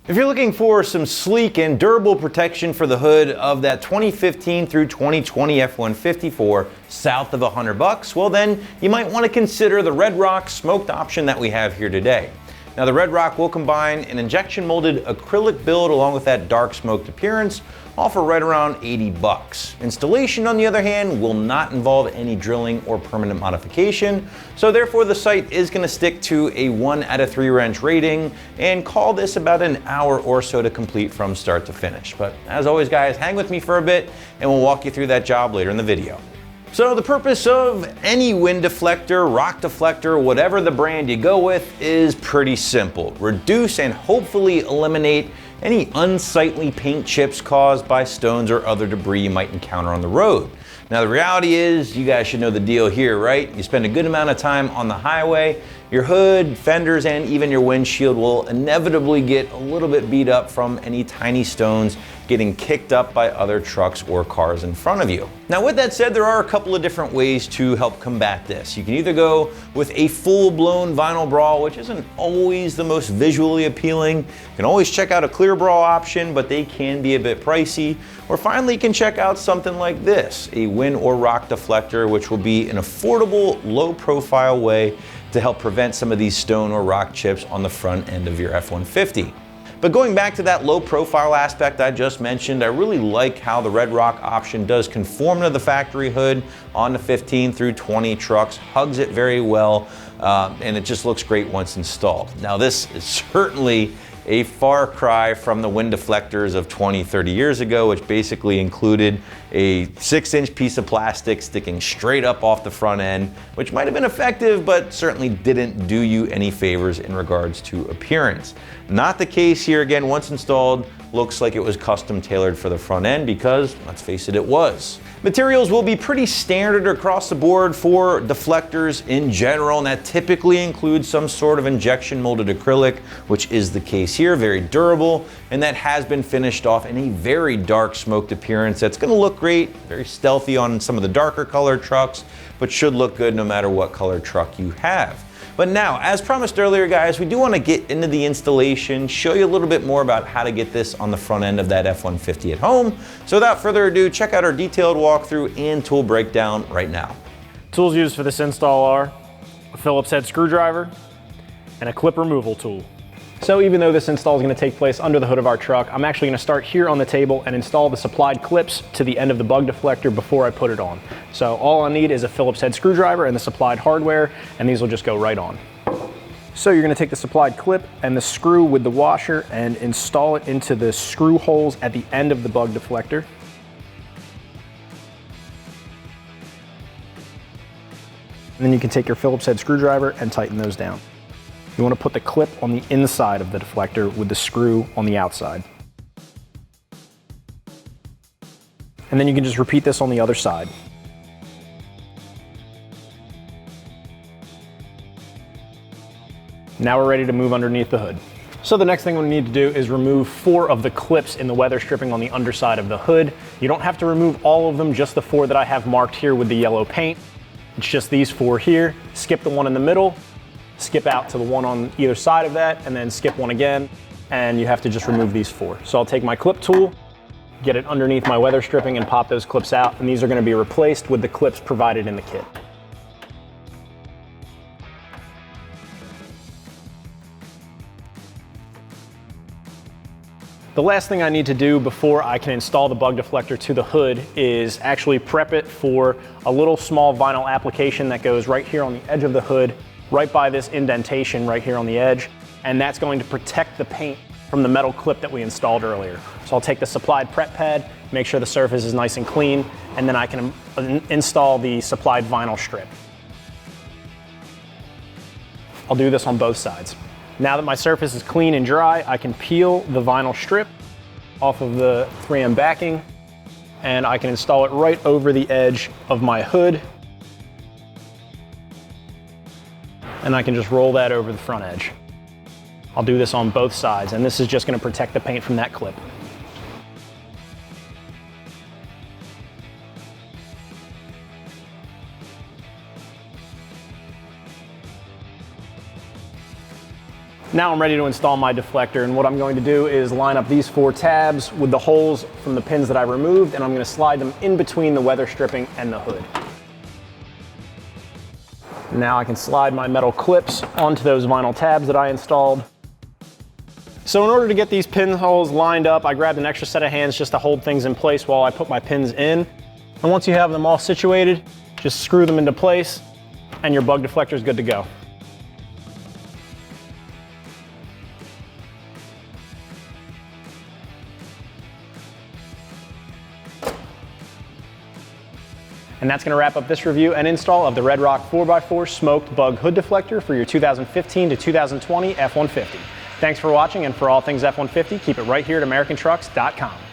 If you're looking for some sleek and durable protection for the hood of that 2015 through 2020 F-150 south of $100, well then you might want to consider the Red Rock smoked option that we have here today. Now the Red Rock will combine an injection molded acrylic build along with that dark smoked appearance, all for right around $80. Installation, on the other hand, will not involve any drilling or permanent modification, so therefore the site is going to stick to a 1 out of 3 wrench rating and call this about an hour or so to complete from start to finish. But as always guys, hang with me for a bit and we'll walk you through that job later in the video. So the purpose of any wind deflector, rock deflector, whatever the brand you go with is pretty simple. Reduce and hopefully eliminate any unsightly paint chips caused by stones or other debris you might encounter on the road. Now the reality is, you guys should know the deal here, right? You spend a good amount of time on the highway, your hood, fenders, and even your windshield will inevitably get a little bit beat up from any tiny stones getting kicked up by other trucks or cars in front of you. Now with that said, there are a couple of different ways to help combat this. You can either go with a full-blown vinyl brawl, which isn't always the most visually appealing. You can always check out a clear brawl option, but they can be a bit pricey. Or finally, you can check out something like this, a wind or rock deflector, which will be an affordable, low-profile way to help prevent some of these stone or rock chips on the front end of your F-150. But going back to that low profile aspect I just mentioned, I really like how the Red Rock option does conform to the factory hood on the 15 through 20 trucks, hugs it very well, and it just looks great once installed. Now this is certainly a far cry from the wind deflectors of 20, 30 years ago, which basically included a 6-inch piece of plastic sticking straight up off the front end, which might have been effective, but certainly didn't do you any favors in regards to appearance. Not the case here. Again, once installed, looks like it was custom tailored for the front end because, let's face it, it was. Materials will be pretty standard across the board for deflectors in general, and that typically includes some sort of injection molded acrylic, which is the case here, very durable, and that has been finished off in a very dark smoked appearance that's going to look great, very stealthy on some of the darker colored trucks, but should look good no matter what color truck you have. But now, as promised earlier guys, we do want to get into the installation, show you a little bit more about how to get this on the front end of that F-150 at home. So without further ado, check out our detailed walkthrough and tool breakdown right now. Tools used for this install are a Phillips head screwdriver and a clip removal tool. So even though this install is going to take place under the hood of our truck, I'm actually going to start here on the table and install the supplied clips to the end of the bug deflector before I put it on. So all I need is a Phillips head screwdriver and the supplied hardware, and these will just go right on. So you're going to take the supplied clip and the screw with the washer and install it into the screw holes at the end of the bug deflector. And then you can take your Phillips head screwdriver and tighten those down. You want to put the clip on the inside of the deflector with the screw on the outside. And then you can just repeat this on the other side. Now we're ready to move underneath the hood. So the next thing we need to do is remove 4 of the clips in the weather stripping on the underside of the hood. You don't have to remove all of them, just the 4 that I have marked here with the yellow paint. It's just these 4 here. Skip the one in the middle, skip out to the one on either side of that, and then skip one again, and you have to just remove these 4. So I'll take my clip tool, get it underneath my weather stripping and pop those clips out, and these are going to be replaced with the clips provided in the kit. The last thing I need to do before I can install the bug deflector to the hood is actually prep it for a little small vinyl application that goes right here on the edge of the hood, right by this indentation right here on the edge, and that's going to protect the paint from the metal clip that we installed earlier. So I'll take the supplied prep pad, make sure the surface is nice and clean, and then I can install the supplied vinyl strip. I'll do this on both sides. Now that my surface is clean and dry, I can peel the vinyl strip off of the 3M backing, and I can install it right over the edge of my hood, and I can just roll that over the front edge. I'll do this on both sides, and this is just going to protect the paint from that clip. Now I'm ready to install my deflector, and what I'm going to do is line up these 4 tabs with the holes from the pins that I removed, and I'm going to slide them in between the weather stripping and the hood. Now I can slide my metal clips onto those vinyl tabs that I installed. So in order to get these pinholes lined up, I grabbed an extra set of hands just to hold things in place while I put my pins in. And once you have them all situated, just screw them into place and your bug deflector is good to go. And that's going to wrap up this review and install of the Red Rock 4x4 smoked bug hood deflector for your 2015 to 2020 F-150. Thanks for watching, and for all things F-150, keep it right here at AmericanTrucks.com.